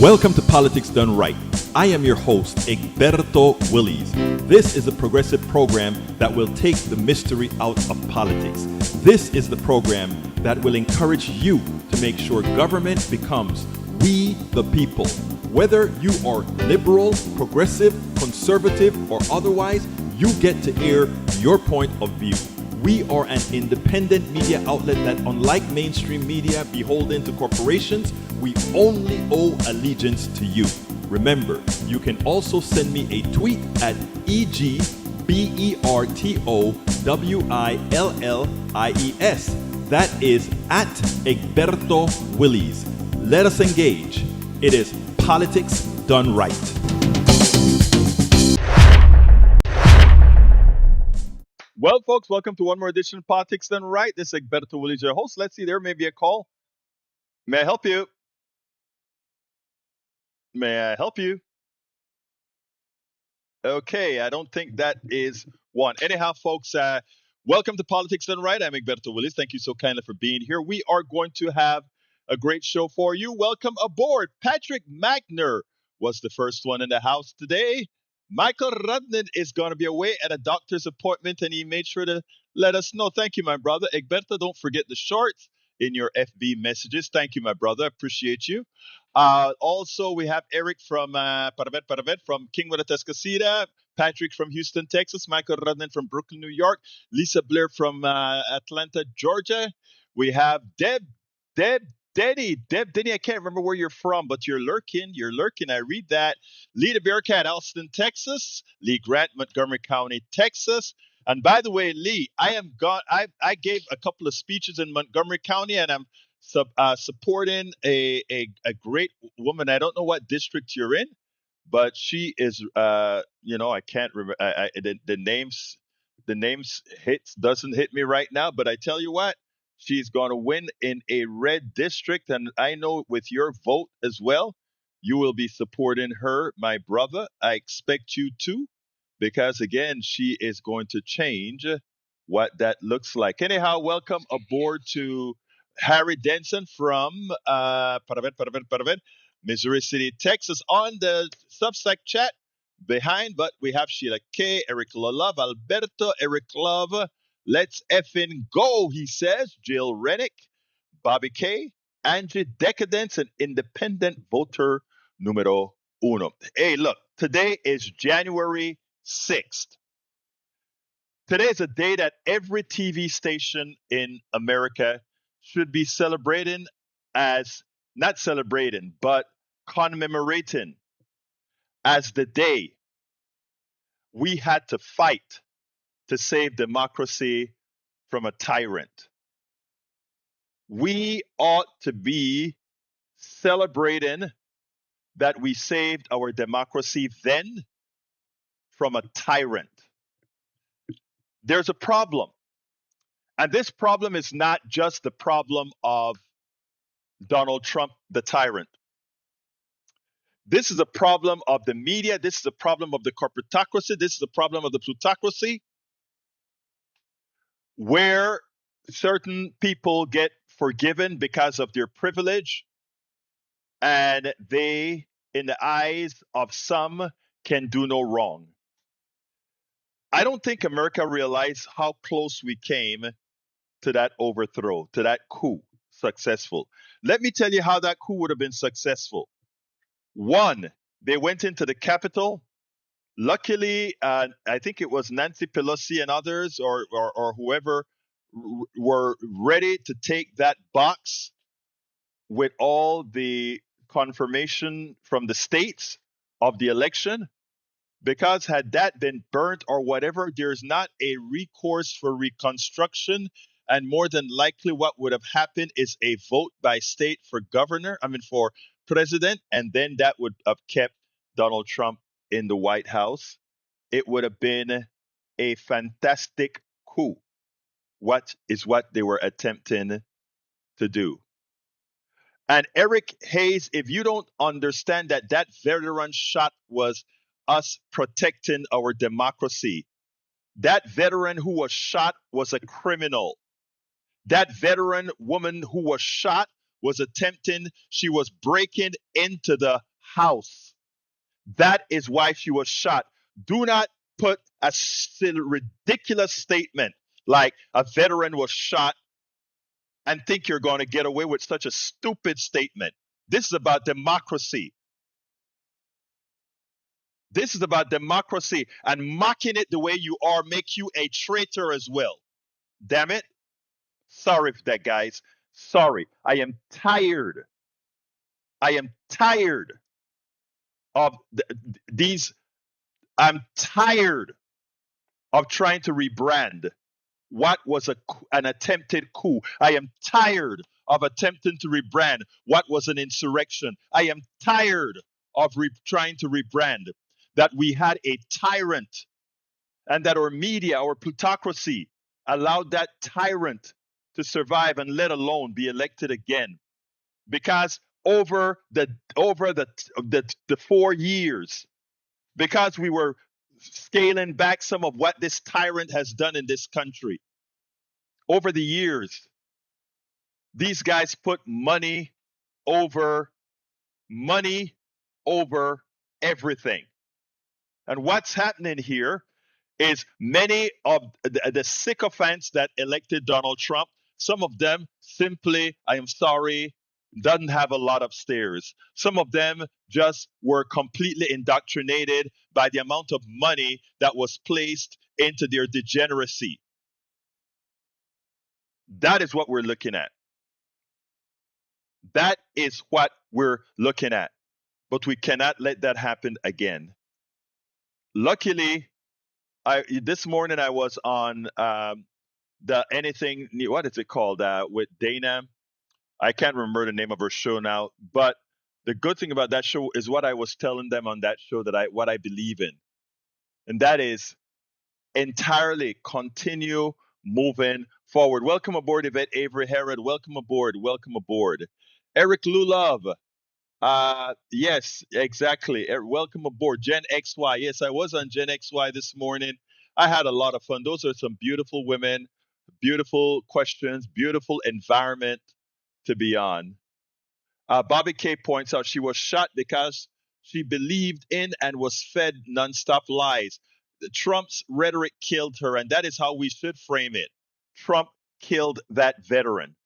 Welcome to Politics Done Right. I am your host, Egberto Willies. This is a progressive program that will take the mystery out of politics. This is the program that will encourage you to make sure government becomes we the people. Whether you are liberal, progressive, conservative, or otherwise, you get to air your point of view. We are an independent media outlet that, unlike mainstream media beholden to corporations, we only owe allegiance to you. Remember, you can also send me a tweet at EGBERTOWILLIES. That is at Egberto Willies. Let us engage. It is Politics Done Right. Well, folks, welcome to one more edition of Politics Done Right. This is Egberto Willies, your host. Let's see, there may be a call. May I help you? May I help you? Okay, I don't think that is one. Anyhow, folks, welcome to Politics Done Right. I'm Egberto Willies. Thank you so kindly for being here. We are going to have a great show for you. Welcome aboard. Patrick Magner was the first one in the house today. Michael Rudnin is going to be away at a doctor's appointment, and he made sure to let us know. Thank you, my brother. Egberto, don't forget the shorts in your FB messages. Thank you, my brother. Appreciate you. Also, we have Eric from Paravet from Kingwood, Atascocita, Patrick from Houston, Texas, Michael Rudnin from Brooklyn, New York, Lisa Blair from Atlanta, Georgia. We have Denny, I can't remember where you're from, but you're lurking. I read that. Lee the Bearcat, Austin, Texas. Lee Grant, Montgomery County, Texas. And by the way, Lee, I gave a couple of speeches in Montgomery County, and I'm supporting a great woman. I don't know what district you're in, but she is, I can't remember. The names doesn't hit me right now. But I tell you what, she's going to win in a red district, and I know with your vote as well, you will be supporting her, my brother. I expect you to, because again, she is going to change what that looks like. Anyhow, welcome aboard to Harry Denson from Paravet, Missouri City, Texas, on the Substack chat behind. But we have Sheila K, Eric Love, Alberto, Eric Love. Let's effing go, he says. Jill Rennick, Bobby K, Angie Decadence, and independent voter numero uno. Hey, look, today is January 6th. Today is a day that every TV station in America should be celebrating not celebrating, but commemorating as the day we had to fight to save democracy from a tyrant. We ought to be celebrating that we saved our democracy then from a tyrant. There's a problem. And this problem is not just the problem of Donald Trump, the tyrant. This is a problem of the media. This is a problem of the corporatocracy. This is a problem of the plutocracy, where certain people get forgiven because of their privilege, and they, in the eyes of some, can do no wrong. I don't think America realized how close we came to that overthrow, to that coup successful. Let me tell you how that coup would have been successful. One, they went into the Capitol. Luckily, I think it was Nancy Pelosi and others, or whoever, were ready to take that box with all the confirmation from the states of the election. Because had that been burnt or whatever, there's not a recourse for reconstruction. And more than likely, what would have happened is a vote by state for for president. And then that would have kept Donald Trump in the White House. It would have been a fantastic coup. What they were attempting to do. And Eric Hayes, if you don't understand that veteran shot was us protecting our democracy. That veteran who was shot was a criminal. That veteran woman who was shot she was breaking into the house. That is why she was shot. Do not put a ridiculous statement like a veteran was shot and think you're going to get away with such a stupid statement. This is about democracy. This is about democracy, and mocking it the way you are make you a traitor as well. Damn it. Sorry for that, guys. Sorry. I am tired. I am tired of these. I'm tired of trying to rebrand what was an attempted coup. I am tired of attempting to rebrand what was an insurrection. I am tired of trying to rebrand that we had a tyrant and that our media, our plutocracy, allowed that tyrant to survive and let alone be elected again. Because over the 4 years, because we were scaling back some of what this tyrant has done in this country, over the years, these guys put over money over everything. And what's happening here is many of the sycophants that elected Donald Trump, some of them simply, I am sorry, doesn't have a lot upstairs. Some of them just were completely indoctrinated by the amount of money that was placed into their degeneracy. That is what we're looking at. That is what we're looking at. But we cannot let that happen again. Luckily, this morning I was on the anything, what is it called, with Dana. I can't remember the name of her show now, but the good thing about that show is what I was telling them on that show, that what I believe in, and that is entirely continue moving forward. Welcome aboard, Yvette Avery Herod. Welcome aboard. Welcome aboard. Eric Lulov. Yes, exactly. Welcome aboard. Gen XY. Yes, I was on Gen XY this morning. I had a lot of fun. Those are some beautiful women, beautiful questions, beautiful environment to be on. Bobby K points out she was shot because she believed in and was fed nonstop lies. Trump's rhetoric killed her, and that is how we should frame it. Trump killed that veteran.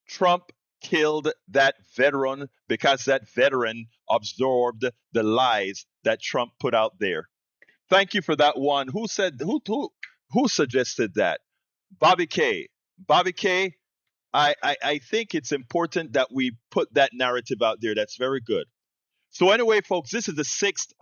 Trump killed that veteran because that veteran absorbed the lies that Trump put out there. Thank you for that one. Who suggested that? Bobby K. Bobby K. I think it's important that we put that narrative out there. That's very good. So anyway, folks, this is the 6th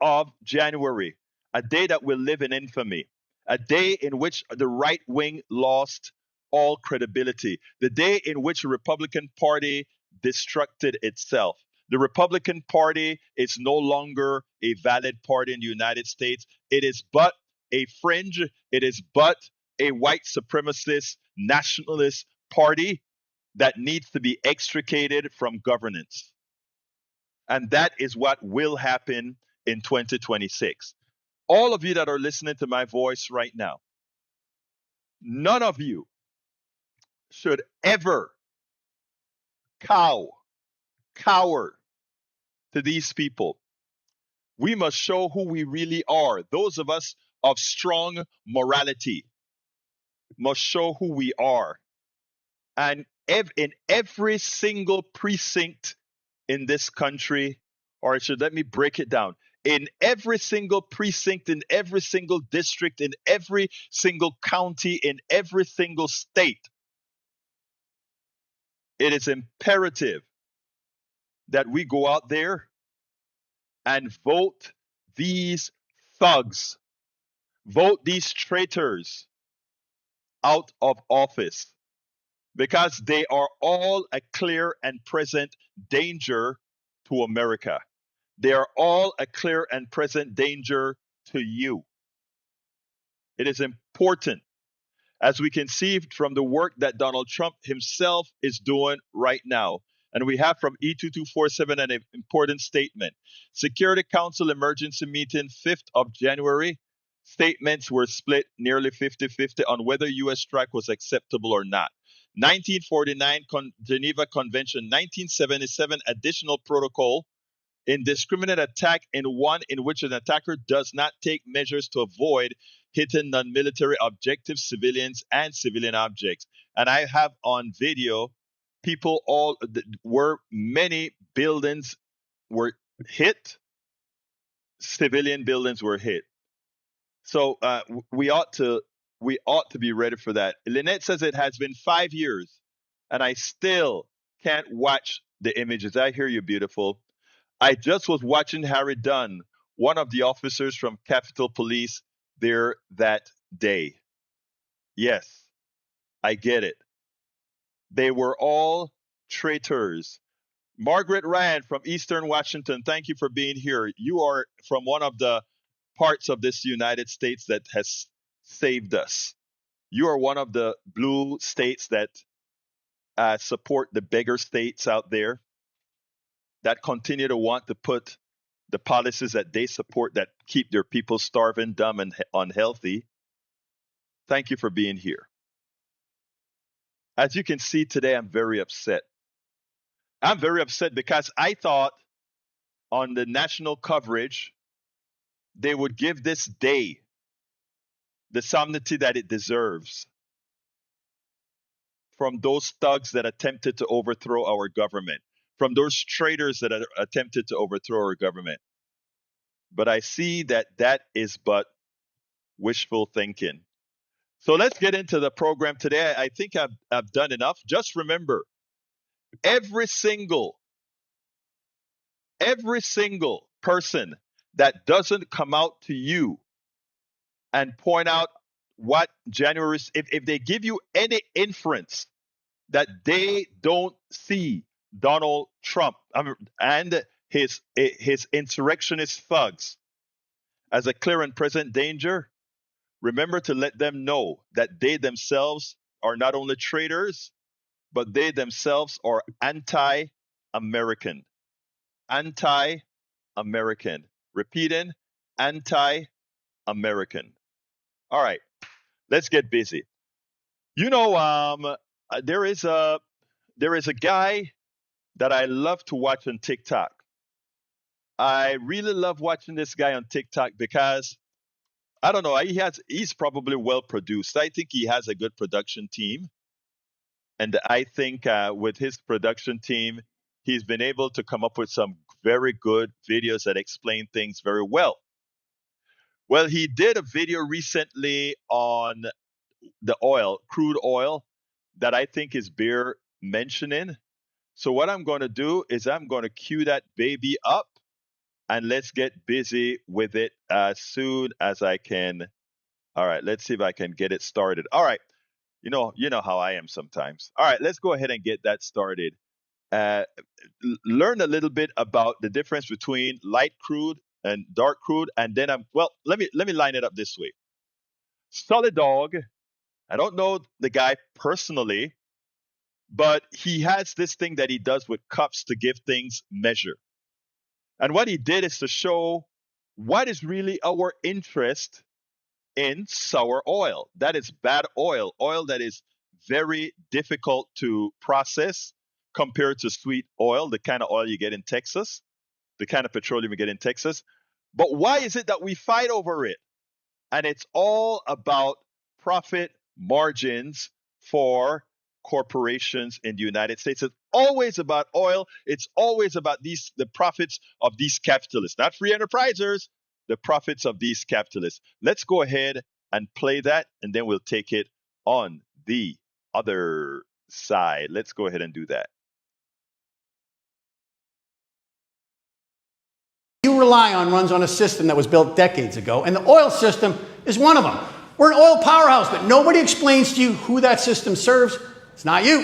of January, a day that will live in infamy, a day in which the right wing lost all credibility, the day in which the Republican Party destructed itself. The Republican Party is no longer a valid party in the United States. It is but a fringe, it is but a white supremacist nationalist party that needs to be extricated from governance. And that is what will happen in 2026. All of you that are listening to my voice right now, none of you should ever cower to these people. We must show who we really are. Those of us of strong morality must show who we are. And in every single precinct in this country, or let me break it down. In every single precinct, in every single district, in every single county, in every single state, it is imperative that we go out there and vote these thugs, vote these traitors out of office, because they are all a clear and present danger to America. They are all a clear and present danger to you. It is important, as we can see from the work that Donald Trump himself is doing right now. And we have from E2247 an important statement. Security Council emergency meeting 5th of January. Statements were split nearly 50-50 on whether U.S. strike was acceptable or not. 1949 Geneva Convention, 1977 Additional Protocol, indiscriminate attack in one in which an attacker does not take measures to avoid hitting non-military objectives, civilians, and civilian objects. And I have on video people where many buildings were hit, civilian buildings were hit. So we ought to be ready for that. Lynette says it has been 5 years, and I still can't watch the images. I hear you, beautiful. I just was watching Harry Dunn, one of the officers from Capitol Police, there that day. Yes, I get it. They were all traitors. Margaret Ryan from Eastern Washington, thank you for being here. You are from one of the parts of this United States that has saved us. You are one of the blue states that support the beggar states out there that continue to want to put the policies that they support that keep their people starving, dumb, and unhealthy. Thank you for being here. As you can see today, I'm very upset. I'm very upset because I thought on the national coverage, they would give this day the solemnity that it deserves from those thugs that attempted to overthrow our government, from those traitors that attempted to overthrow our government. But I see that that is but wishful thinking. So let's get into the program today. I think I've done enough. Just remember, every single person that doesn't come out to you and point out what January, if they give you any inference that they don't see Donald Trump and his insurrectionist thugs as a clear and present danger, remember to let them know that they themselves are not only traitors, but they themselves are anti-American. Anti-American. Repeating, anti-American. All right, let's get busy. You know, there is a guy that I love to watch on TikTok. I really love watching this guy on TikTok because I don't know, he's probably well produced. I think he has a good production team, and I think with his production team, he's been able to come up with some very good videos that explain things very well. Well, he did a video recently on the oil, crude oil, that I think is bear mentioning. So what I'm going to do is I'm going to cue that baby up and let's get busy with it as soon as I can. All right, let's see if I can get it started. All right, you know how I am sometimes. All right, let's go ahead and get that started. Uh, Learn a little bit about the difference between light crude and dark crude, and then let me line it up this way. Solid Dog. I don't know the guy personally, but he has this thing that he does with cups to give things measure. And what he did is to show what is really our interest in sour oil. That is bad oil that is very difficult to process compared to sweet oil, the kind of oil you get in Texas, the kind of petroleum you get in Texas. But why is it that we fight over it? And it's all about profit margins for corporations in the United States. It's always about oil. It's always about the profits of these capitalists, not free enterprisers, the profits of these capitalists. Let's go ahead and play that, and then we'll take it on the other side. Let's go ahead and do that. You rely on runs on a system that was built decades ago, and the oil system is one of them. We're an oil powerhouse, but nobody explains to you who that system serves. It's not you.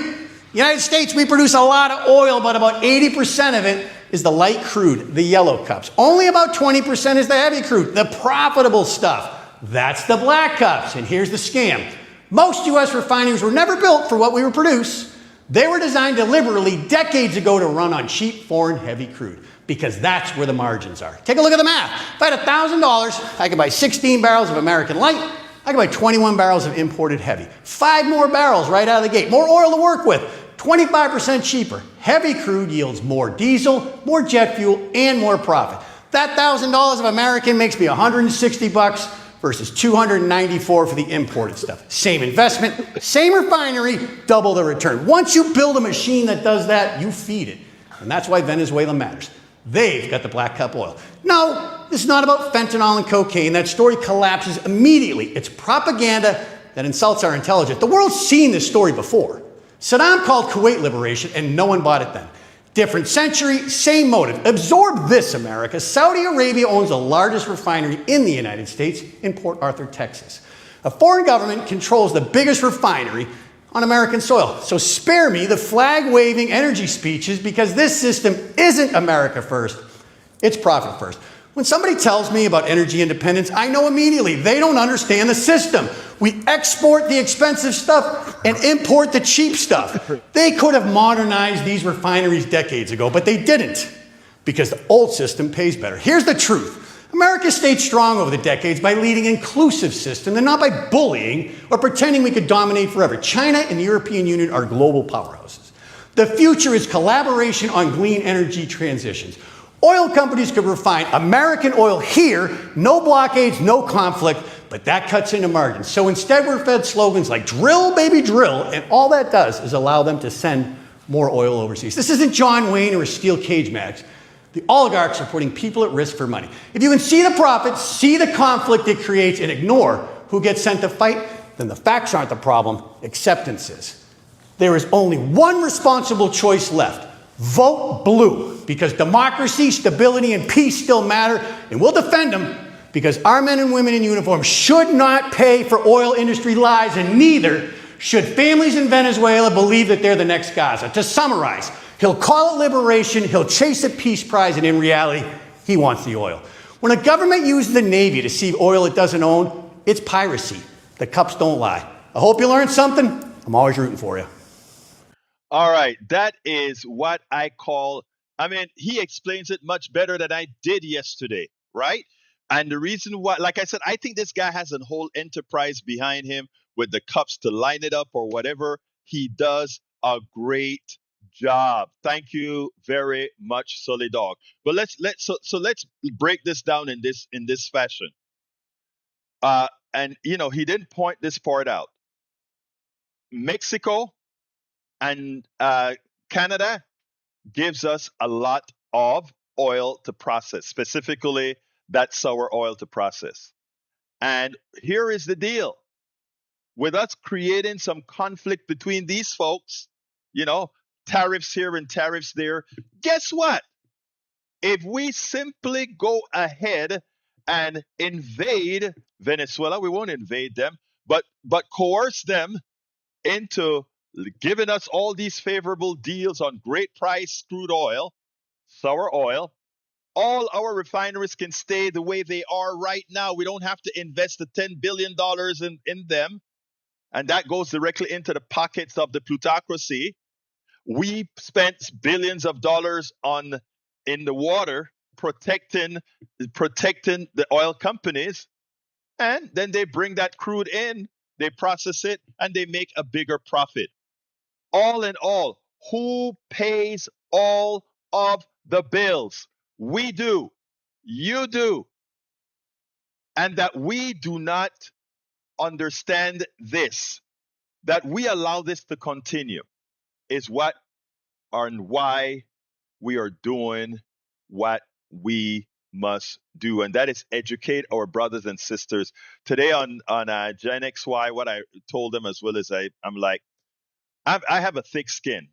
The United States, we produce a lot of oil, but about 80% of it is the light crude, the yellow cups. Only about 20% is the heavy crude, the profitable stuff. That's the black cups, and here's the scam. Most U.S. refineries were never built for what we produce. They were designed deliberately decades ago to run on cheap foreign heavy crude, because that's where the margins are. Take a look at the math. If I had $1,000, I could buy 16 barrels of American light, I can buy 21 barrels of imported heavy. 5 more barrels right out of the gate. More oil to work with. 25% cheaper. Heavy crude yields more diesel, more jet fuel, and more profit. That $1,000 of American makes me $160 versus $294 for the imported stuff. Same investment, same refinery, double the return. Once you build a machine that does that, you feed it. And that's why Venezuela matters. They've got the black cup oil. No, this is not about fentanyl and cocaine. That story collapses immediately. It's propaganda that insults our intelligence. The world's seen this story before. Saddam called Kuwait liberation, and no one bought it then. Different century, same motive. Absorb this, America. Saudi Arabia owns the largest refinery in the United States in Port Arthur, Texas. A foreign government controls the biggest refinery on American soil. So spare me the flag-waving energy speeches, because this system isn't America first, it's profit first. When somebody tells me about energy independence, I know immediately they don't understand the system. We export the expensive stuff and import the cheap stuff. They could have modernized these refineries decades ago, but they didn't, because the old system pays better. Here's the truth. America stayed strong over the decades by leading an inclusive system and not by bullying or pretending we could dominate forever. China and the European Union are global powerhouses. The future is collaboration on clean energy transitions. Oil companies could refine American oil here, no blockades, no conflict, but that cuts into margins. So instead we're fed slogans like drill, baby, drill, and all that does is allow them to send more oil overseas. This isn't John Wayne or a steel cage match. The oligarchs are putting people at risk for money. If you can see the profit, see the conflict it creates, and ignore who gets sent to fight, then the facts aren't the problem, acceptance is. There is only one responsible choice left. Vote blue, because democracy, stability, and peace still matter, and we'll defend them, because our men and women in uniform should not pay for oil industry lies, and neither should families in Venezuela believe that they're the next Gaza. To summarize, he'll call it liberation, he'll chase a peace prize, and in reality, he wants the oil. When a government uses the Navy to seize oil it doesn't own, it's piracy. The cups don't lie. I hope you learned something. I'm always rooting for you. All right, that is what I call, I mean, he explains it much better than I did yesterday, right? And the reason why, like I said, I think this guy has a whole enterprise behind him with the cups to line it up or whatever. He does a great job. Thank you very much, Solidog. But let's break this down in this fashion. And he didn't point this part out. Mexico and Canada gives us a lot of oil to process, specifically that sour oil to process. And here is the deal. With us creating some conflict between these folks, tariffs here and tariffs there, guess what? If we simply go ahead and invade Venezuela, we won't invade them, but coerce them into giving us all these favorable deals on great price crude oil, sour oil. All our refineries can stay the way they are right now. We don't have to invest the $10 billion in them. And that goes directly into the pockets of the plutocracy. We spent billions of dollars in the water protecting the oil companies. And then they bring that crude in, they process it, and they make a bigger profit. All in all, who pays all of the bills? We do. You do. And that we do not understand this, that we allow this to continue, is what and why we are doing what we must do, and that is educate our brothers and sisters. Today on Gen XY, what I told them as well is I'm like, I have a thick skin.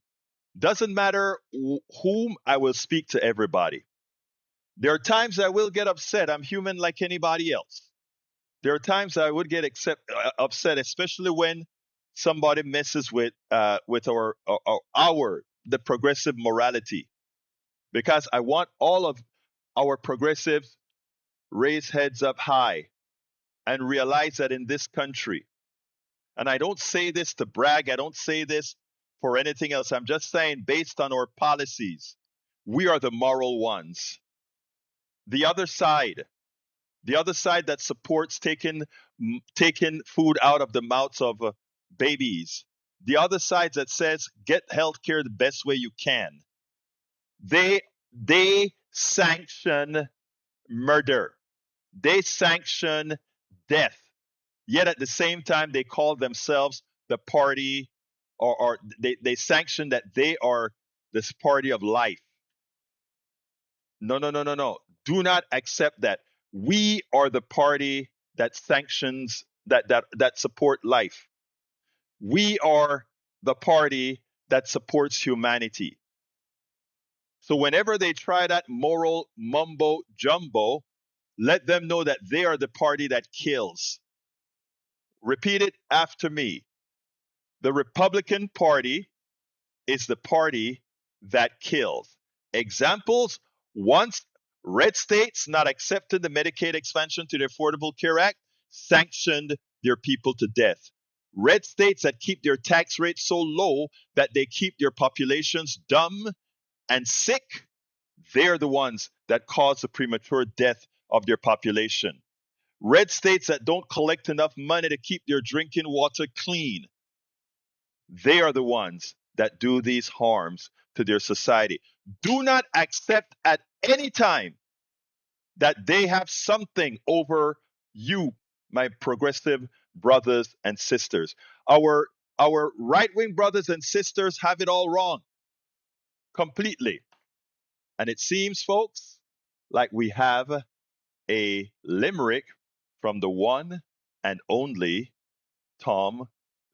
Doesn't matter whom I will speak to everybody. There are times I will get upset. I'm human like anybody else. There are times I would get upset, especially when somebody messes with the progressive morality, because I want all of our progressives raise heads up high and realize that in this country, and I don't say this to brag, I don't say this for anything else. I'm just saying, based on our policies, we are the moral ones. The other side, The other side that supports taking food out of the mouths of babies. The other side that says get health care the best way you can. They sanction murder. They sanction death. Yet at the same time, they call themselves the party, or they sanction that they are this party of life. No, no, no, no, no. Do not accept that. We are the party that sanctions that support life. We are the party that supports humanity. So whenever they try that moral mumbo jumbo, let them know that they are the party that kills. Repeat it after me. The Republican Party is the party that kills. Examples: once red states not accepted the Medicaid expansion to the Affordable Care Act sanctioned their people to death. Red states that keep their tax rates so low that they keep their populations dumb and sick, they're the ones that cause the premature death of their population. Red states that don't collect enough money to keep their drinking water clean, they are the ones that do these harms to their society. Do not accept at any time that they have something over you, my progressive brothers and sisters. Our right-wing brothers and sisters have it all wrong completely. And it seems, folks, like we have a limerick from the one and only Tom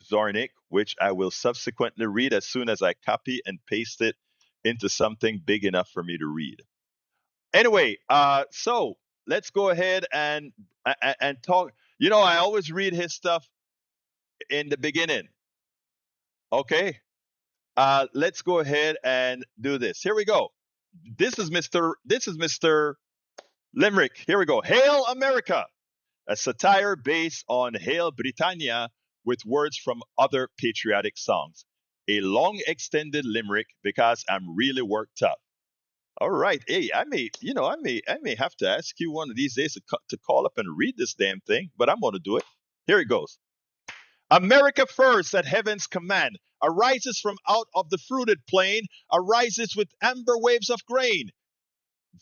Zarnik, which I will subsequently read as soon as I copy and paste it into something big enough for me to read. Anyway, so let's go ahead and talk. You know, I always read his stuff in the beginning. Okay, let's go ahead and do this. Here we go. This is Mr. Limerick. Here we go. Hail America, a satire based on Hail Britannia with words from other patriotic songs. A long extended limerick because I'm really worked up. All right. Hey, I may have to ask you one of these days to call up and read this damn thing, but I'm going to do it. Here it goes. America first at heaven's command arises from out of the fruited plain, arises with amber waves of grain.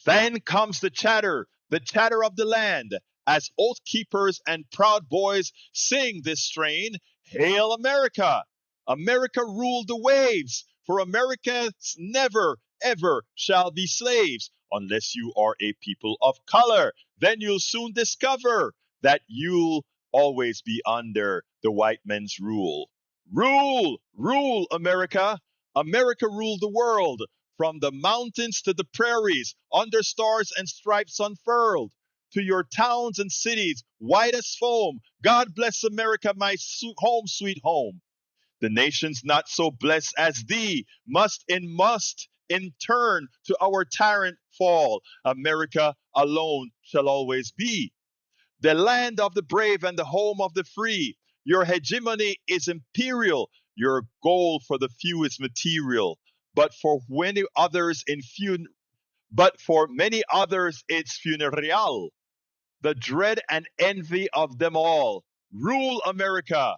Then comes the chatter of the land, as oath keepers and proud boys sing this strain. Hail America! America ruled the waves, for America never, ever shall be slaves, unless you are a people of color. Then you'll soon discover that you'll always be under the white man's rule. Rule, rule, America! America ruled the world, from the mountains to the prairies, under stars and stripes unfurled, to your towns and cities, white as foam. God bless America, my home, sweet home. The nations not so blessed as thee must in turn to our tyrant fall. America alone shall always be the land of the brave and the home of the free. Your hegemony is imperial. Your goal for the few is material. But for many others in but for many others it's funereal. The dread and envy of them all. Rule America.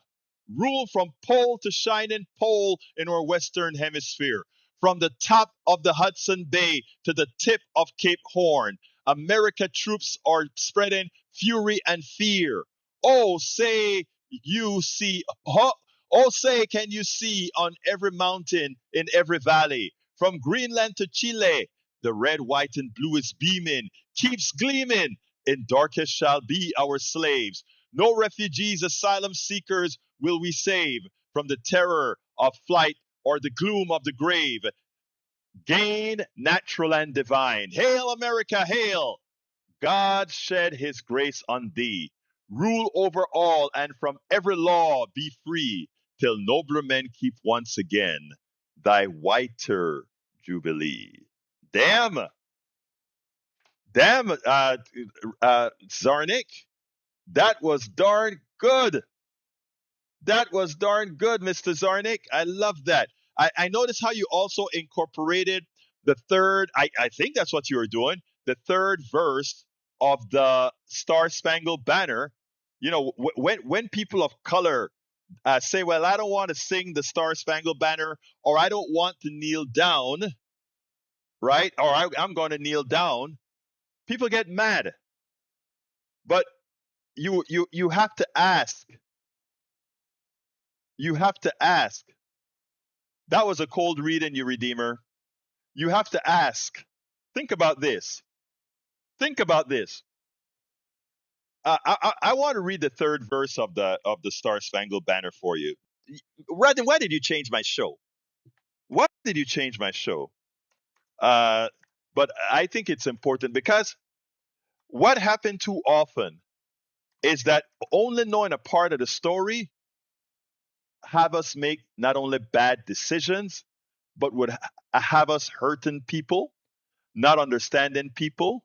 Rule from pole to shining pole in our Western Hemisphere. From the top of the Hudson Bay to the tip of Cape Horn, America troops are spreading fury and fear. Oh, say you see, oh, say, can you see on every mountain, in every valley, from Greenland to Chile, the red, white, and blue is beaming, keeps gleaming. In darkest shall be our slaves. No refugees, asylum seekers will we save from the terror of flight or the gloom of the grave. Gain natural and divine. Hail America, hail! God shed his grace on thee. Rule over all and from every law be free, till nobler men keep once again thy whiter jubilee. Damn, damn, Zarnik, that was darn good. That was darn good, Mr. Zarnik. I love that. I noticed how you also incorporated the third, I think that's what you were doing, the third verse of the Star Spangled Banner, when people of color say, "Well, I don't want to sing the Star Spangled Banner," or "I don't want to kneel down," right? Or I'm going to kneel down. People get mad, but you have to ask. You have to ask. That was a cold read in you, Redeemer. You have to ask. Think about this. Think about this. I want to read the third verse of the Star Spangled Banner for you. Redden, why did you change my show? Why did you change my show? Uh, but I think it's important because what happened too often is that only knowing a part of the story have us make not only bad decisions, but would have us hurting people, not understanding people,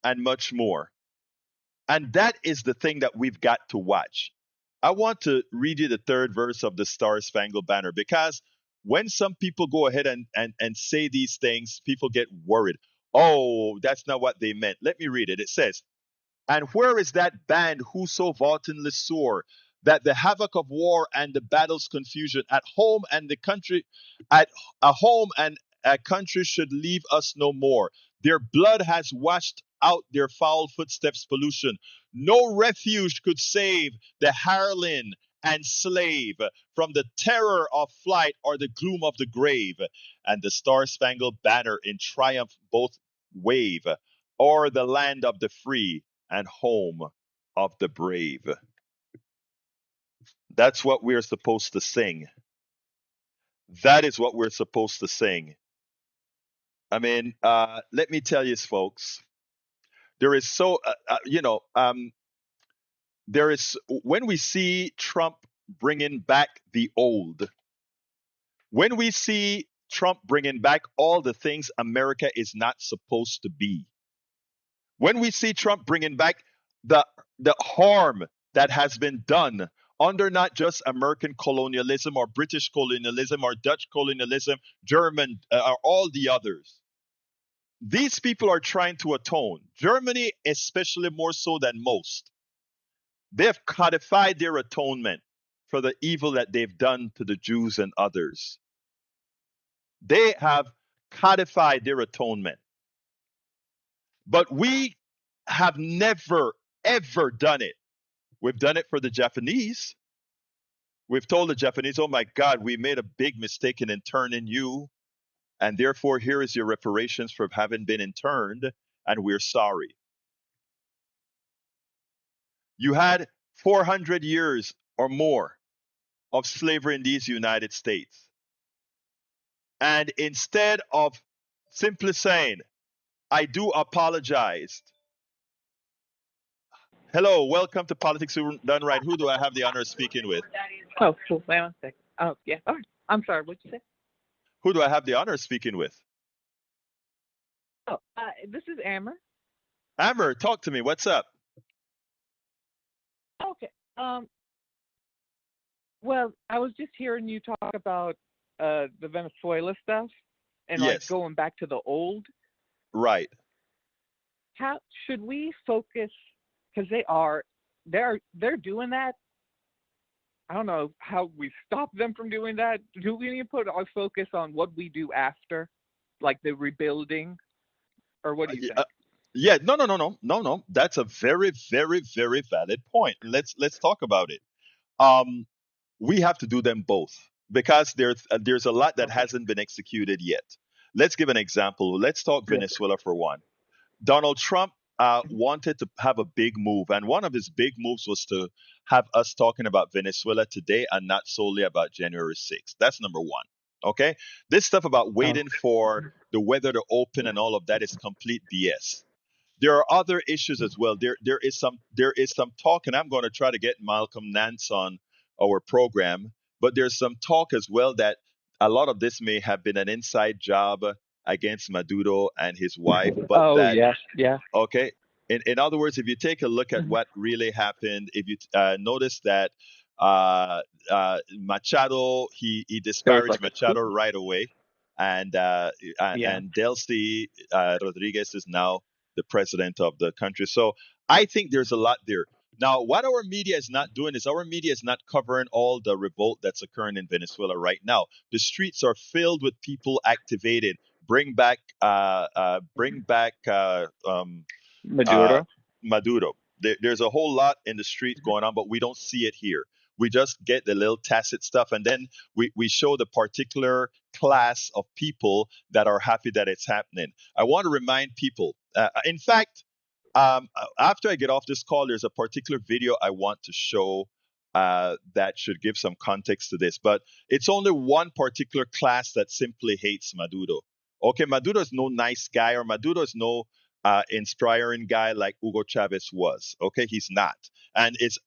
and much more. And that is the thing that we've got to watch. I want to read you the third verse of the Star Spangled Banner because when some people go ahead and say these things, people get worried. Oh, that's not what they meant. Let me read it. It says, "And where is that band whoso vauntingly soar, that the havoc of war and the battle's confusion at home and the country, at a home and a country should leave us no more. Their blood has washed out their foul footsteps pollution. No refuge could save the hireling and slave from the terror of flight or the gloom of the grave. And the star-spangled banner in triumph both wave o'er the land of the free and home of the brave." That's what we're supposed to sing. That is what we're supposed to sing. I mean, let me tell you, folks, there is so, there is, when we see Trump bringing back the old, when we see Trump bringing back all the things America is not supposed to be, when we see Trump bringing back the the harm that has been done under not just American colonialism or British colonialism or Dutch colonialism, German or all the others. These people are trying to atone. Germany, especially more so than most, they have codified their atonement for the evil that they've done to the Jews and others. They have codified their atonement. But we have never, ever done it. We've done it for the Japanese. We've told the Japanese, "Oh my God, we made a big mistake in interning you, and therefore here is your reparations for having been interned, and we're sorry." You had 400 years or more of slavery in these United States. And instead of simply saying, "I do apologize." Hello, welcome to Politics Done Right. Who do I have the honor of speaking with? Oh, cool. Wait one sec. Oh, yeah. All right. I'm sorry. What'd you say? Who do I have the honor of speaking with? Oh, this is Amber. Amber, talk to me. What's up? Okay. Well, I was just hearing you talk about the Venezuela stuff and like Yes, going back to the old. right. How should we focus? Because they're doing that. I don't know how we stop them from doing that. Do we need to put our focus on what we do after, like the rebuilding, or what do you Y- think? Yeah, no, no, no, no, no, no. That's a very, very, very valid point. Let's talk about it. Um, we have to do them both because there's a lot that Okay. hasn't been executed yet. Let's give an example. Let's talk Yes. Venezuela for one. Donald Trump wanted to have a big move, and one of his big moves was to have us talking about Venezuela today and not solely about January 6th. That's number one. Okay, this stuff about Oh. waiting for the weather to open and all of that is complete BS. There are other issues as well. There is some talk, and I'm going to try to get Malcolm Nance on our program. But there's some talk as well that a lot of this may have been an inside job against Maduro and his wife, but Oh that yes. Yeah. okay. In other words, if you take a look at Mhm. what really happened, if you notice that Machado, he There was disparaged like a coup. Machado right away, and Yeah. Delcy Rodriguez is now the president of the country. So I think there's a lot there. Now, what our media is not doing is our media is not covering all the revolt that's occurring in Venezuela right now. The streets are filled with people activated. Bring back uh, Maduro. Maduro. There's a whole lot in the street going on, but we don't see it here. We just get the little tacit stuff, and then we show the particular class of people that are happy that it's happening. I want to remind people, in fact, after I get off this call, there's a particular video I want to show that should give some context to this. But it's only one particular class that simply hates Maduro. Okay, Maduro is no nice guy, or Maduro is no inspiring guy like Hugo Chavez was. Okay, he's not. And is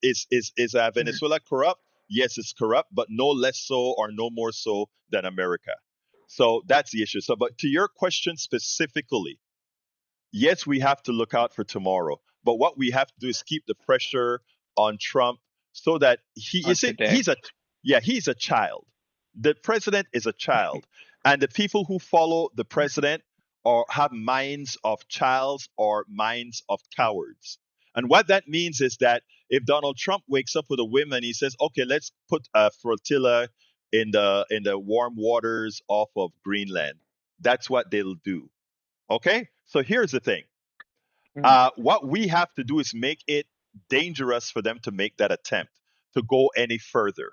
Venezuela corrupt? Yes, it's corrupt, but no less so or no more so than America. So that's the issue. So, but to your question specifically, yes, we have to look out for tomorrow. But what we have to do is keep the pressure on Trump so that you On see, today. he's a child. The president is a child, and the people who follow the president or have minds of childs or minds of cowards. And what that means is that if Donald Trump wakes up with a whim and he says, "Okay, let's put a flotilla in the warm waters off of Greenland," that's what they'll do. Okay, so here's the thing. Mhm. What we have to do is make it dangerous for them to make that attempt to go any further.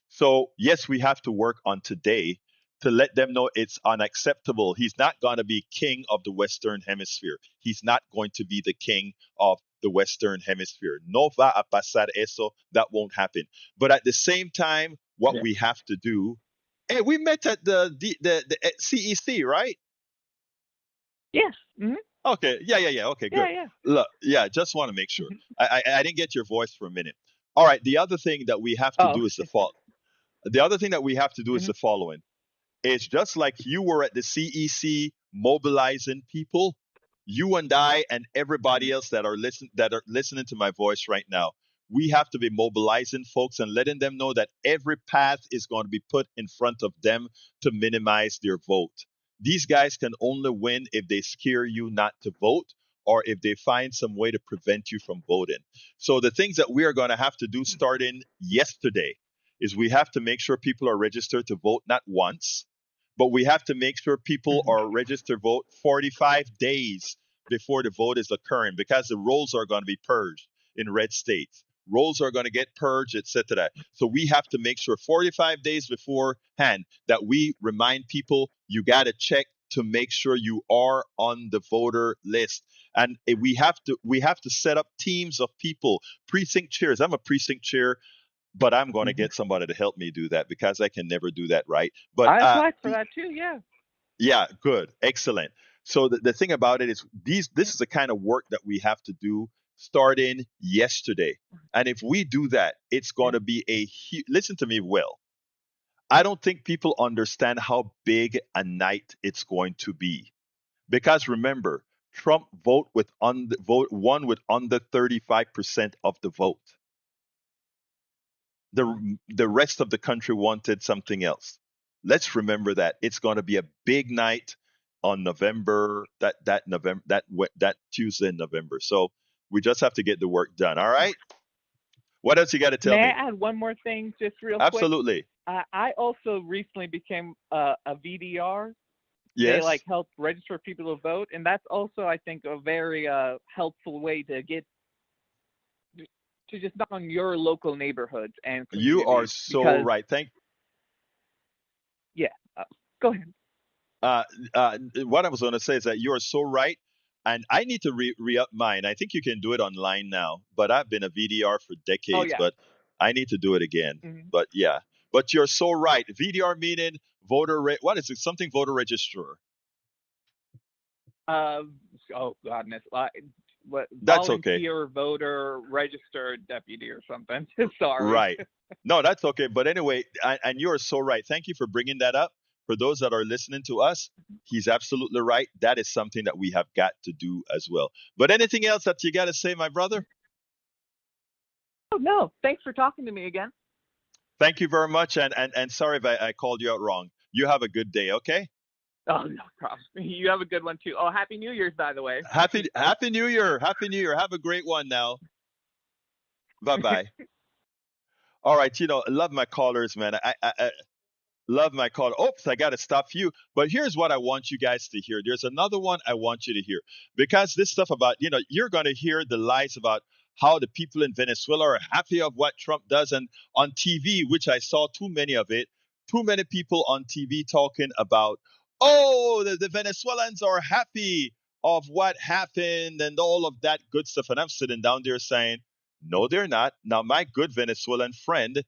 So, yes, we have to work on today to let them know it's unacceptable. He's not going to be king of the Western Hemisphere. He's not going to be the king of the Western Hemisphere. No va a pasar eso. That won't happen. But at the same time, what Yeah. we have to do, hey, we met at the CEC, right? Yes. Hmm. Okay. Yeah. Okay, Yeah. good. Yeah. Look, yeah, just want to make sure. Mhm. I didn't get your voice for a minute. All right. The other thing that we have to Oh. do is the other thing that we have to do is Hmm. the following. It's just like you were at the CEC mobilizing people, you and I and everybody else that are listening to my voice right now. We have to be mobilizing folks and letting them know that every path is going to be put in front of them to minimize their vote. These guys can only win if they scare you not to vote or if they find some way to prevent you from voting. So the things that we are going to have to do starting yesterday is we have to make sure people are registered to vote not once, but we have to make sure people Hmm. are registered to vote 45 days before the vote is occurring because the rolls are going to be purged in red states. Rolls are going to get purged, etc. So we have to make sure 45 days beforehand that we remind people you got to check to make sure you are on the voter list. And we have to set up teams of people, precinct chairs. I'm a precinct chair, but I'm going to Hmm. get somebody to help me do that because I can never do that right. But I applied for that too. Yeah. yeah, good, excellent. So the thing about it is this is the kind of work that we have to do starting yesterday. And if we do that, it's going Yeah. to be listen to me well. I don't think people understand how big a night it's going to be. Because remember, Trump vote won with under 35% of the vote. The rest of the country wanted something else. Let's remember that it's going to be a big night on November that November that Tuesday in November. So we just have to get the work done. All right. What else you got to tell May me? I add one more thing, just real quick? Absolutely. I also recently became a VDR. They like Yes. help register people to vote, and that's also, I think, a very helpful way to get to just knock on your local neighborhoods and You are communities. so Because right. Thank yeah, go ahead. uh, what I was going to say is that you are so right, and I need to re-up mine. I think you can do it online now, but I've been a VDR for Oh decades, yeah. but I need to do it again. Hmm. But yeah, but you're so right. VDR meaning what is it? Something voter registrar. Uh, oh goodness, what That's okay. volunteer voter registered deputy or something. Sorry. Right. No, that's okay. But anyway, and you're so right. Thank you for bringing that up. For those that are listening to us, he's absolutely right. That is something that we have got to do as well. But anything else that you got to say, my brother? Oh no, thanks for talking to me again. Thank you very much. And sorry if I called you out wrong. You have a good day, okay? Oh, no problem. You have a good one too. Oh, Happy New Year's, by the way. Happy New Year. Happy New Year. Have a great one now. Bye bye. All right, I love my callers, man. I love my call. Oops, I got to stop you. But here's what I want you guys to hear. There's another one I want you to hear because this stuff about, you're going to hear the lies about how the people in Venezuela are happy of what Trump does. And on TV, which I saw too many of it, too many people on TV talking about, oh, the Venezuelans are happy of what happened and all of that good stuff. And I'm sitting down there saying, no, they're not. Now, my good Venezuelan friend,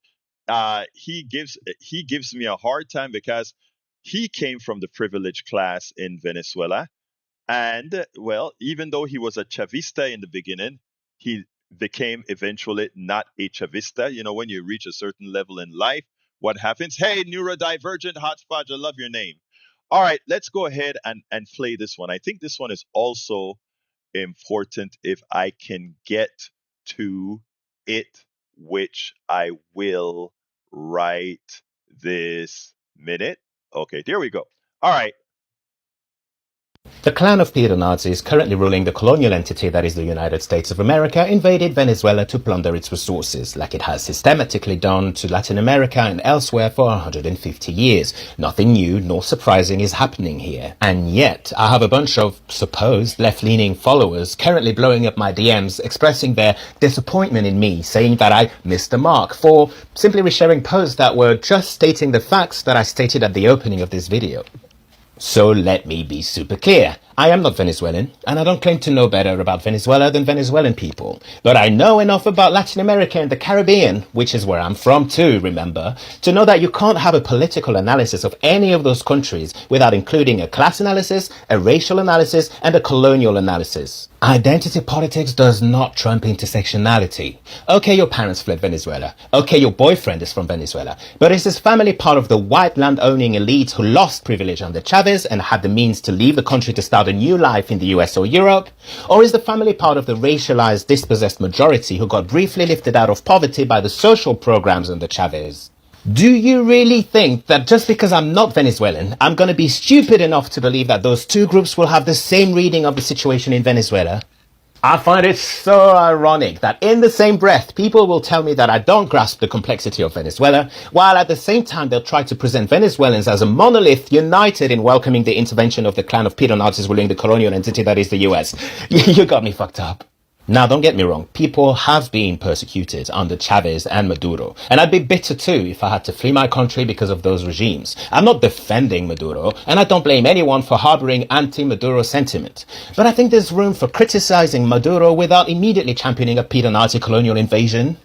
he gives me a hard time because he came from the privileged class in Venezuela, and well, even though he was a Chavista in the beginning, he became eventually not a Chavista. When you reach a certain level in life, what happens? Hey, neurodivergent hotspot, I love your name. All right, let's go ahead and play this one. I think this one is also important if I can get to it, which I will right this minute. Okay, there we go. All right. The clan of Peter Nazis, currently ruling the colonial entity that is the United States of America, invaded Venezuela to plunder its resources, like it has systematically done to Latin America and elsewhere for 150 years. Nothing new nor surprising is happening here. And yet, I have a bunch of supposed left-leaning followers currently blowing up my DMs, expressing their disappointment in me, saying that I missed the mark for simply resharing posts that were just stating the facts that I stated at the opening of this video. So let me be super clear. I am not Venezuelan, and I don't claim to know better about Venezuela than Venezuelan people. But I know enough about Latin America and the Caribbean, which is where I'm from too, remember, to know that you can't have a political analysis of any of those countries without including a class analysis, a racial analysis, and a colonial analysis. Identity politics does not trump intersectionality. Okay, your parents fled Venezuela. Okay, your boyfriend is from Venezuela. But is his family part of the white land-owning elite who lost privilege under Chavez and had the means to leave the country to start a new life in the US or Europe? Or is the family part of the racialized, dispossessed majority who got briefly lifted out of poverty by the social programs under Chavez? Do you really think that just because I'm not Venezuelan, I'm going to be stupid enough to believe that those two groups will have the same reading of the situation in Venezuela? I find it so ironic that in the same breath, people will tell me that I don't grasp the complexity of Venezuela, while at the same time they'll try to present Venezuelans as a monolith united in welcoming the intervention of the clan of pedo Nazis ruling the colonial entity that is the US. You got me fucked up. Now, don't get me wrong, people have been persecuted under Chavez and Maduro, and I'd be bitter too if I had to flee my country because of those regimes. I'm not defending Maduro, and I don't blame anyone for harboring anti-Maduro sentiment. But I think there's room for criticizing Maduro without immediately championing a pedo-Nazi colonial invasion.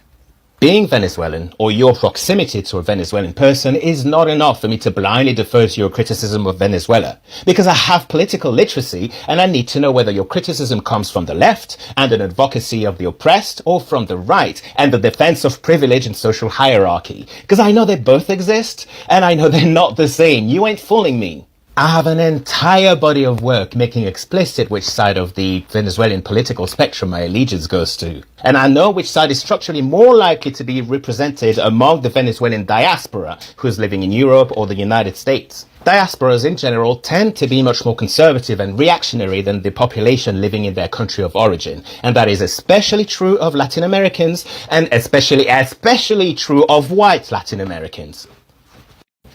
Being Venezuelan, or your proximity to a Venezuelan person, is not enough for me to blindly defer to your criticism of Venezuela. Because I have political literacy, and I need to know whether your criticism comes from the left, and an advocacy of the oppressed, or from the right, and the defense of privilege and social hierarchy. Because I know they both exist, and I know they're not the same. You ain't fooling me. I have an entire body of work making explicit which side of the Venezuelan political spectrum my allegiance goes to. And I know which side is structurally more likely to be represented among the Venezuelan diaspora who's living in Europe or the United States. Diasporas in general tend to be much more conservative and reactionary than the population living in their country of origin. And that is especially true of Latin Americans, and especially true of white Latin Americans.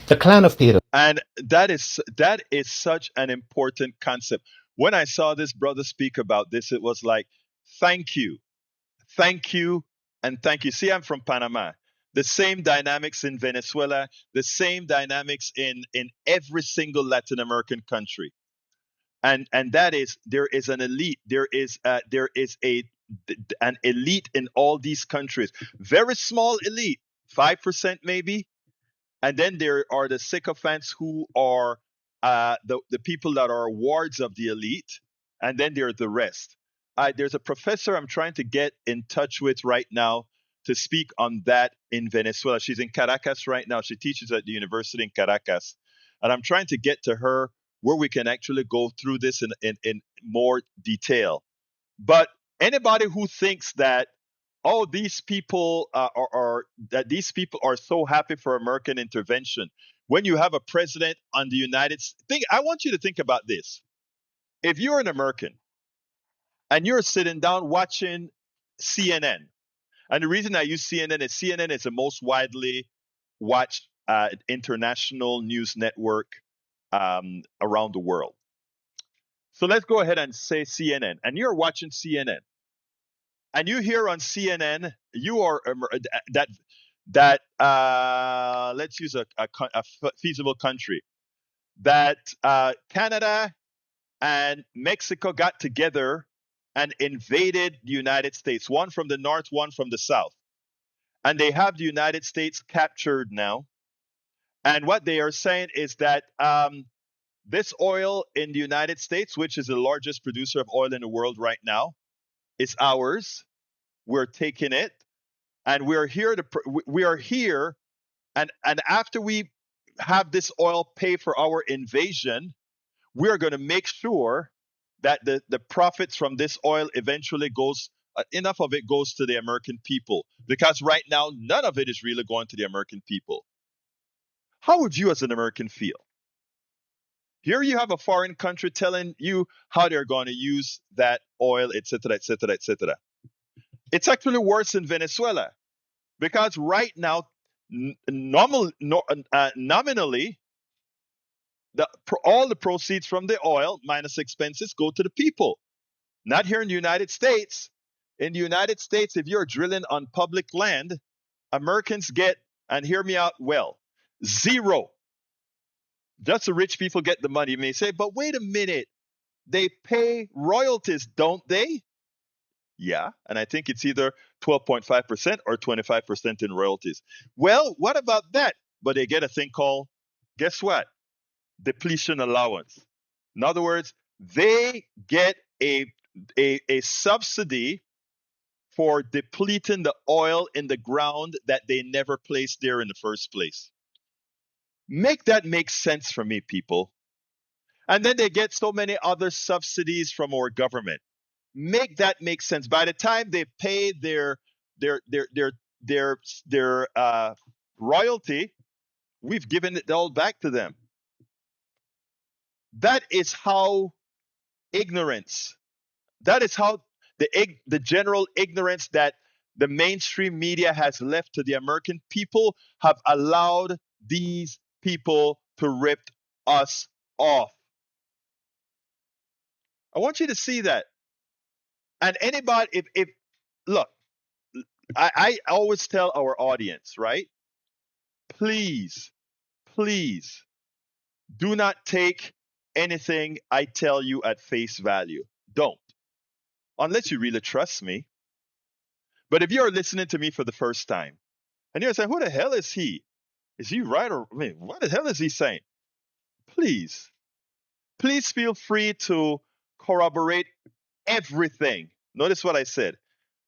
The clan of Peter. And that is such an important concept. When I saw this brother speak about this, it was like, thank you, thank you, and thank you. See, I'm from Panama. The same dynamics in Venezuela, the same dynamics in every single Latin American country. And that is, there is an elite, there is an elite in all these countries. Very small elite, 5% maybe, and then there are the sycophants who are the people that are wards of the elite, and then there are the rest. There's a professor I'm trying to get in touch with right now to speak on that in Venezuela. She's in Caracas right now. She teaches at the university in Caracas, and I'm trying to get to her where we can actually go through this in more detail. But anybody who thinks that, oh, these people are that these people are so happy for American intervention, when you have a president on the United States. I want you to think about this. If you're an American and you're sitting down watching CNN, and the reason I use CNN is the most widely watched international news network around the world. So let's go ahead and say CNN, and you're watching CNN, and you hear on CNN, you are that let's use a feasible country, that Canada and Mexico got together and invaded the United States, one from the north, one from the south. And they have the United States captured now. And what they are saying is that this oil in the United States, which is the largest producer of oil in the world right now, is ours. We're taking it, and we are here, and after we have this oil pay for our invasion, we are going to make sure that the profits from this oil eventually goes, enough of it goes to the American people, because right now none of it is really going to the American people. How would you as an American feel? Here you have a foreign country telling you how they're going to use that oil, etc., etc., etc. It's actually worse in Venezuela, because right now, nominally, all the proceeds from the oil minus expenses go to the people. Not here in the United States. In the United States, if you're drilling on public land, Americans get, and hear me out well, zero. Just the rich people get the money. You may say, but wait a minute, they pay royalties, don't they? Yeah, and I think it's either 12.5% or 25% in royalties. Well, what about that? But they get a thing called, guess what? Depletion allowance. In other words, they get a subsidy for depleting the oil in the ground that they never placed there in the first place. Make that make sense for me, people. And then they get so many other subsidies from our government. Make that make sense. By the time they pay their royalty, we've given it all back to them. That is how ignorance. That is how the general ignorance that the mainstream media has left to the American people have allowed these people to rip us off. I want you to see that. And anybody, if look, I always tell our audience, right? Please, please do not take anything I tell you at face value. Don't. Unless you really trust me. But if you're listening to me for the first time and you're saying, who the hell is he? Is he right, or I mean, what the hell is he saying? Please, please feel free to corroborate everything. Notice what I said.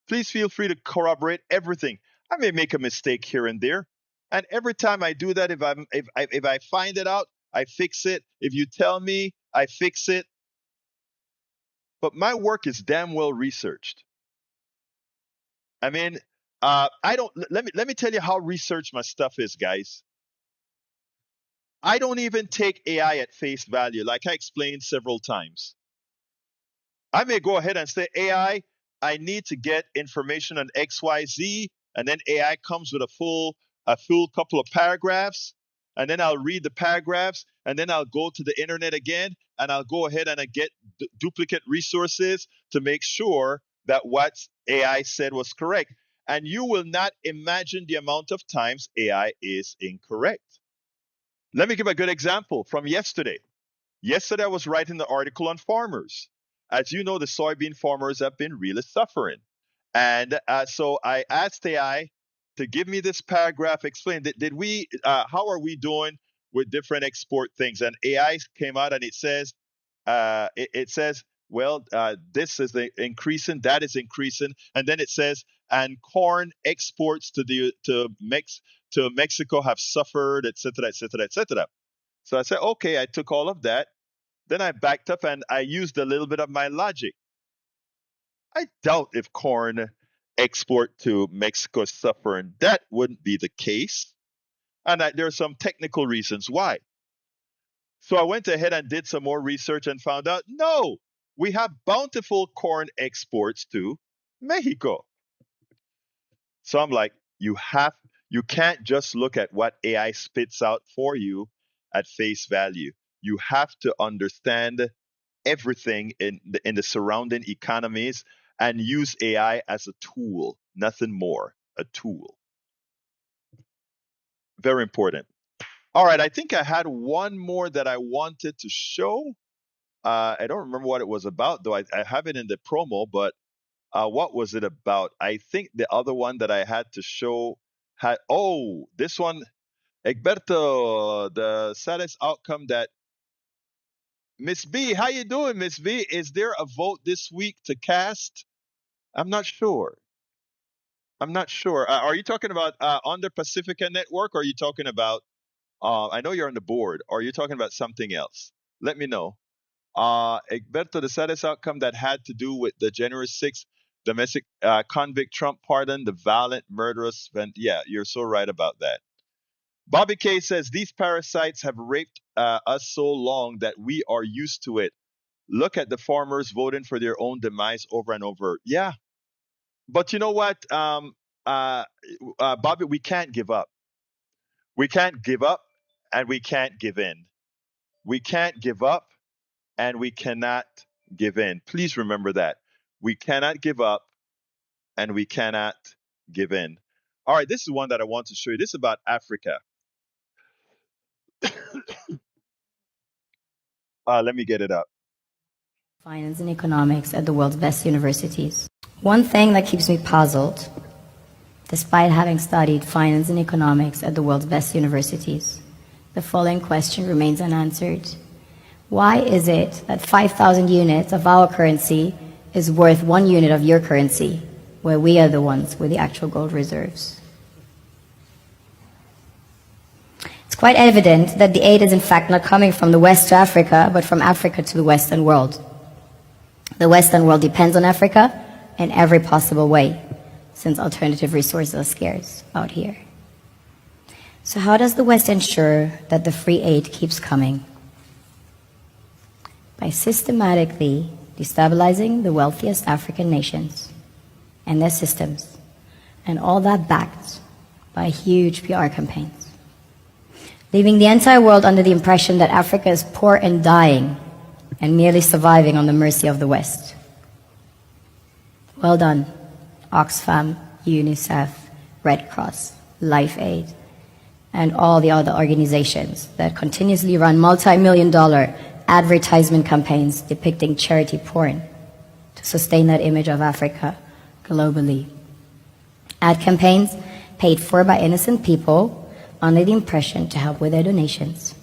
Please feel free to corroborate everything. I may make a mistake here and there, and every time I do that, if I find it out, I fix it. If you tell me, I fix it. But my work is damn well researched. I mean, I don't. Let me tell you how researched my stuff is, guys. I don't even take AI at face value, like I explained several times. I may go ahead and say, AI, I need to get information on XYZ, and then AI comes with a full couple of paragraphs, and then I'll read the paragraphs, and then I'll go to the internet again, and I'll go ahead and I get duplicate resources to make sure that what AI said was correct. And you will not imagine the amount of times AI is incorrect. Let me give a good example from yesterday. Yesterday, I was writing the article on farmers. As you know, the soybean farmers have been really suffering. And so I asked AI to give me this paragraph, explain how are we doing with different export things? And AI came out and it says, well, this is increasing, that is increasing, and then it says, and corn exports to Mexico have suffered, etc., etc., etc. So I said, okay, I took all of that. Then I backed up and I used a little bit of my logic. I doubt if corn export to Mexico is suffering. That wouldn't be the case. And there are some technical reasons why. So I went ahead and did some more research and found out no, we have bountiful corn exports to Mexico. So I'm like, you can't just look at what AI spits out for you at face value. You have to understand everything in the surrounding economies and use AI as a tool, nothing more, a tool. Very important. All right, I think I had one more that I wanted to show. I don't remember what it was about, though. I have it in the promo, but what was it about? I think the other one that I had to show had, oh, this one, Egberto, the saddest outcome that Miss B, how you doing, Miss B? Is there a vote this week to cast? I'm not sure. I'm not sure. Are you talking about on the Pacifica Network, or are you talking about? I know you're on the board. Or are you talking about something else? Let me know. Egberto, the saddest outcome that had to do with the January 6th domestic convict Trump pardon, the violent, murderous event. Yeah, you're so right about that. Bobby K says these parasites have raped us so long that we are used to it. Look at the farmers voting for their own demise over and over. Yeah, but you know what, uh, Bobby, we can't give up. We can't give up, and we can't give in. We can't give up, and we cannot give in. Please remember that. We cannot give up, and we cannot give in. All right, this is one that I want to show you. This is about Africa. Let me get it up. Finance and economics at the world's best universities. One thing that keeps me puzzled, despite having studied finance and economics at the world's best universities, the following question remains unanswered. Why is it that 5,000 units of our currency is worth 1 unit of your currency, where we are the ones with the actual gold reserves? It's quite evident that the aid is in fact not coming from the West to Africa, but from Africa to the Western world. The Western world depends on Africa in every possible way, since alternative resources are scarce out here. So how does the West ensure that the free aid keeps coming? By systematically destabilizing the wealthiest African nations and their systems, and all that backed by huge PR campaigns, leaving the entire world under the impression that Africa is poor and dying and merely surviving on the mercy of the West. Well done, Oxfam, UNICEF, Red Cross, Life Aid, and all the other organizations that continuously run multi-million-dollar advertisement campaigns depicting charity porn to sustain that image of Africa globally. Ad campaigns paid for by innocent people under the impression to help with their donations.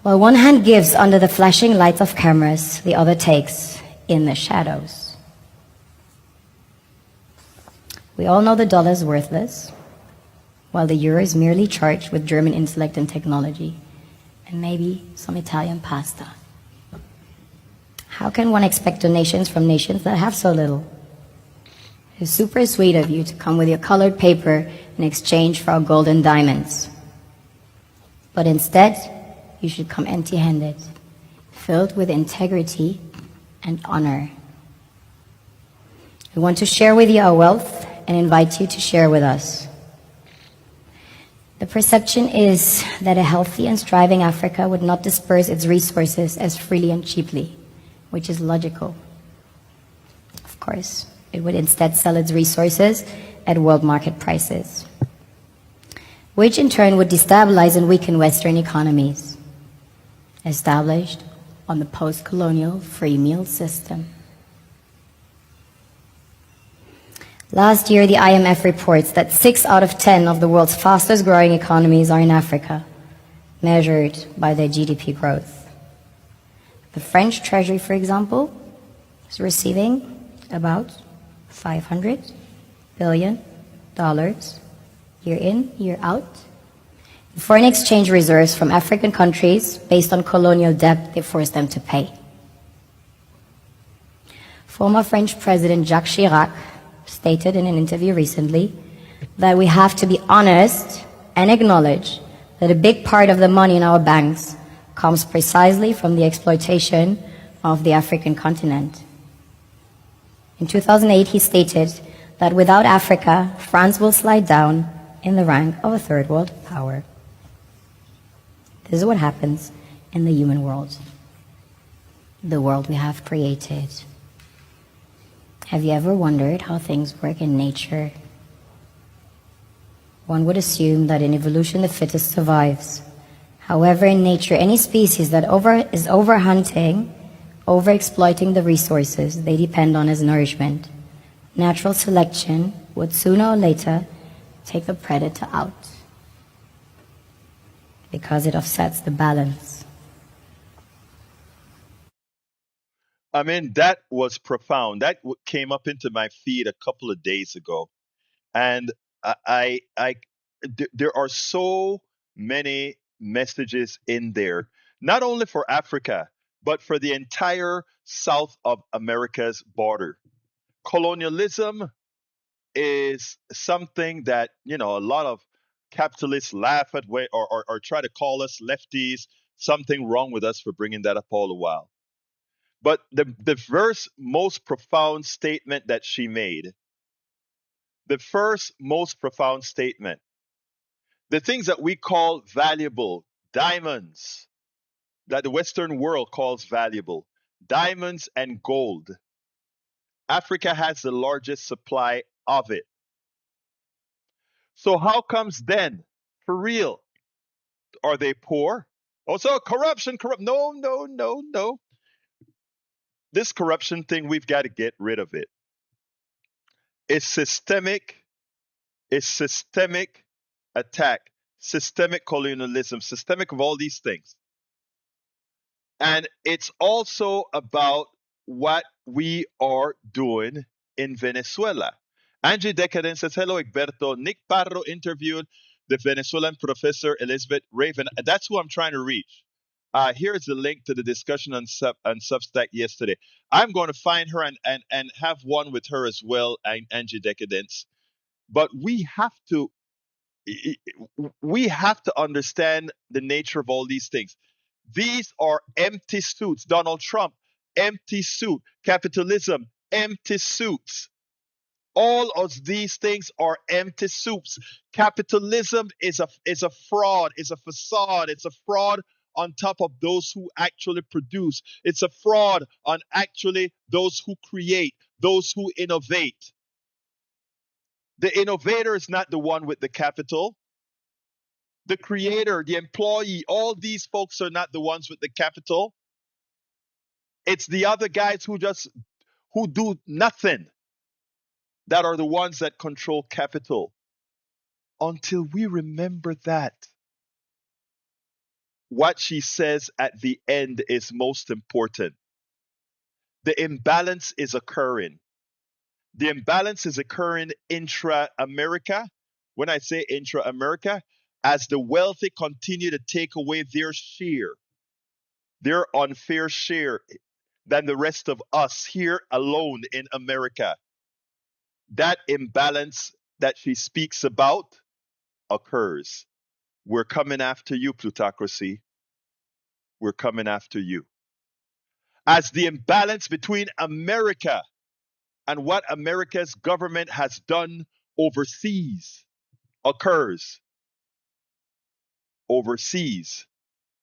While one hand gives under the flashing lights of cameras, the other takes in the shadows. We all know the dollar is worthless, while the euro is merely charged with German intellect and technology, and maybe some Italian pasta. How can one expect donations from nations that have so little? It's super sweet of you to come with your colored paper in exchange for our gold and diamonds. But instead, you should come empty-handed, filled with integrity and honor. We want to share with you our wealth and invite you to share with us. The perception is that a healthy and striving Africa would not disperse its resources as freely and cheaply, which is logical. Of course, it would instead sell its resources at world market prices, which in turn would destabilize and weaken Western economies, established on the post-colonial free meal system. Last year, the IMF reports that 6 out of 10 of the world's fastest growing economies are in Africa, measured by their GDP growth. The French Treasury, for example, is receiving about $500 billion year in, year out. Foreign exchange reserves from African countries based on colonial debt they forced them to pay. Former French President Jacques Chirac stated in an interview recently that we have to be honest and acknowledge that a big part of the money in our banks comes precisely from the exploitation of the African continent. In 2008, he stated that without Africa, France will slide down in the rank of a third world power. This is what happens in the human world, the world we have created. Have you ever wondered how things work in nature? One would assume that in evolution the fittest survives. However, in nature, any species that is overhunting, overexploiting the resources they depend on as nourishment, natural selection would sooner or later take the predator out because it offsets the balance. I mean, that was profound. That came up into my feed a couple of days ago, and there are so many messages in there, not only for Africa, but for the entire South of America's border. Colonialism is something that, a lot of capitalists laugh at, or try to call us lefties. Something wrong with us for bringing that up all the while. But the first most profound statement that she made, the first most profound statement, the things that we call valuable, diamonds, that the Western world calls valuable, diamonds and gold, Africa has the largest supply of it. So how comes then, for real, are they poor? Also, corruption, corrupt. No, no, no, no. This corruption thing, we've got to get rid of it. It's systemic. It's systemic attack, systemic colonialism, systemic of all these things. And it's also about what we are doing in Venezuela. Angie Decadent says, hello, Egberto. Nick Parro interviewed the Venezuelan professor Elizabeth Raven. That's who I'm trying to reach. Here's the link to the discussion on Substack yesterday. I'm going to find her and have one with her as well, Angie Decadence. But we have to understand the nature of all these things. These are empty suits. Donald Trump, empty suit. Capitalism, empty suits. All of these things are empty suits. Capitalism is a fraud, is a facade, it's a fraud on top of those who actually produce. It's a fraud on actually those who create, those who innovate. The innovator is not the one with the capital. The creator, the employee, all these folks are not the ones with the capital. It's the other guys who do nothing that are the ones that control capital. Until we remember that, what she says at the end is most important. The imbalance is occurring. The imbalance is occurring intra-America. When I say intra-America, as the wealthy continue to take away their unfair share than the rest of us here alone in America. That imbalance that she speaks about occurs. We're coming after you, plutocracy. We're coming after you. As the imbalance between America and what America's government has done overseas occurs, overseas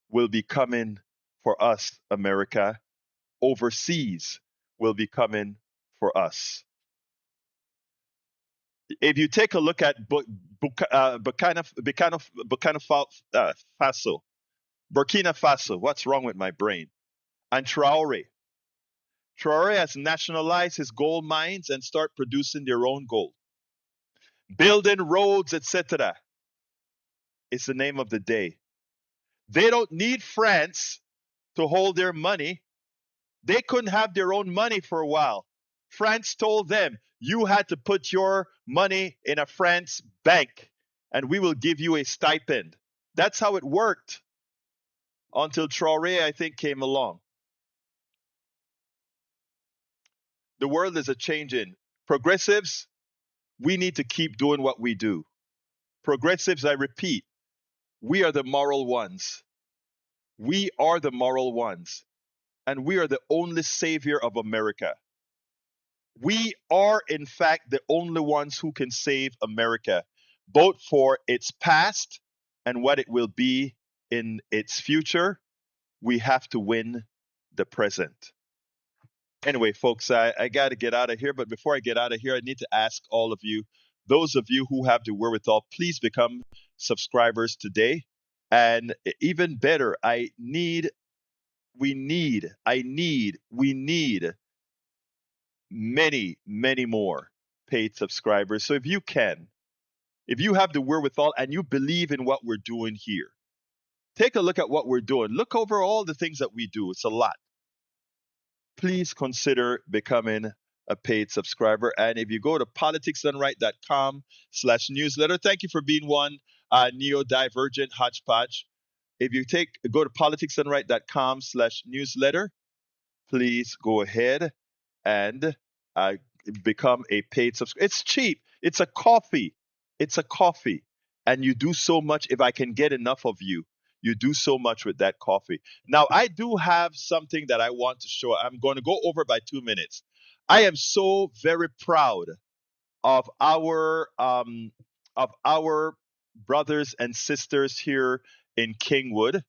will be coming for us, America. Overseas will be coming for us. If you take a look at Faso, Burkina Faso, what's wrong with my brain? And Traore. Traore has nationalized his gold mines and start producing their own gold. Building roads, etc. It's the name of the day. They don't need France to hold their money. They couldn't have their own money for a while. France told them, you had to put your money in a France bank and we will give you a stipend. That's how it worked until Traoré, I think, came along. The world is a changing. Progressives, we need to keep doing what we do. Progressives, I repeat, we are the moral ones. We are the moral ones. And we are the only savior of America. We are, in fact, the only ones who can save America, both for its past and what it will be in its future. We have to win the present. Anyway, folks, I got to get out of here. But before I get out of here, I need to ask all of you, those of you who have the wherewithal, please become subscribers today. And even better, we need many, many more paid subscribers. So if you have the wherewithal and you believe in what we're doing here, take a look at what we're doing. Look over all the things that we do. It's a lot. Please consider becoming a paid subscriber. And if you go to politicsdoneright.com/newsletter, thank you for being one neurodivergent hodgepodge. If you go to politicsdoneright.com/newsletter, please go ahead and become a paid subscriber. It's cheap. It's a coffee. It's a coffee. And you do so much. If I can get enough of you, you do so much with that coffee. Now, I do have something that I want to show. I'm going to go over by 2 minutes. I am so very proud of our brothers and sisters here in Kingwood,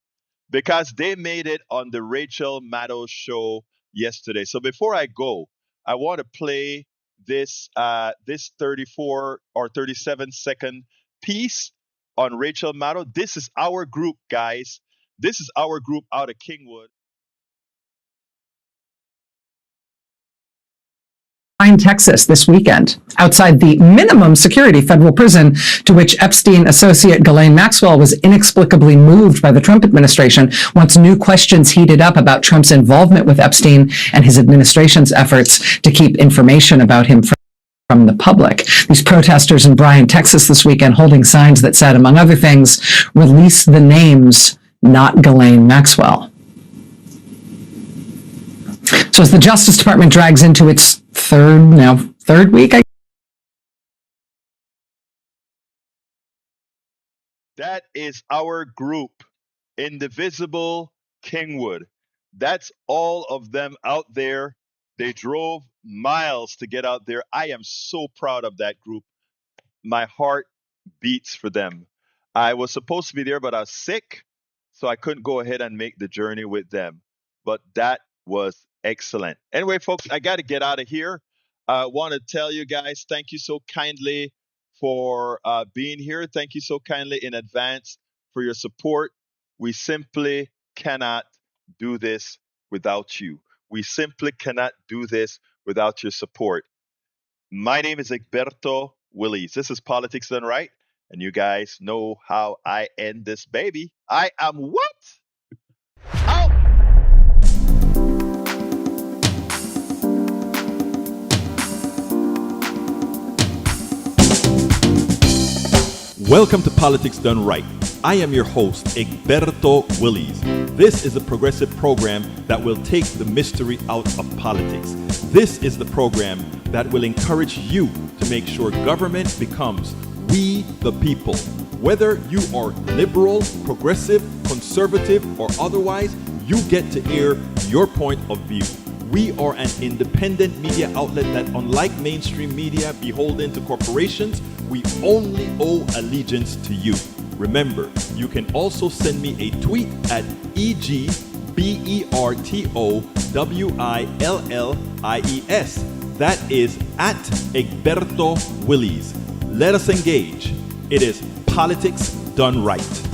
because they made it on the Rachel Maddow show yesterday. So before I go, I want to play this 34 or 37-second piece on Rachel Maddow. This is our group, guys. This is our group out of Kingwood. Texas this weekend, outside the minimum security federal prison to which Epstein associate Ghislaine Maxwell was inexplicably moved by the Trump administration once new questions heated up about Trump's involvement with Epstein and his administration's efforts to keep information about him from the public. These protesters in Bryan, Texas this weekend holding signs that said, among other things, release the names, not Ghislaine Maxwell. So as the Justice Department drags into its third week, That is our group, Indivisible Kingwood. That's all of them out there. They drove miles to get out there. I am so proud of that group. My heart beats for them. I was supposed to be there, but I was sick, so I couldn't go ahead and make the journey with them. But that was excellent. Anyway, folks, I got to get out of here. I want to tell you guys, thank you so kindly for being here. Thank you so kindly in advance for your support. We simply cannot do this without you. We simply cannot do this without your support. My name is Egberto Willies. This is Politics Done Right. And you guys know how I end this baby. I am what? Out! Welcome to Politics Done Right. I am your host, Egberto Willies. This is a progressive program that will take the mystery out of politics. This is the program that will encourage you to make sure government becomes we the people. Whether you are liberal, progressive, conservative, or otherwise, you get to air your point of view. We are an independent media outlet that, unlike mainstream media beholden to corporations, we only owe allegiance to you. Remember, you can also send me a tweet at EGBERTOWILLIES. That is at Egberto Willies. Let us engage. It is Politics Done Right.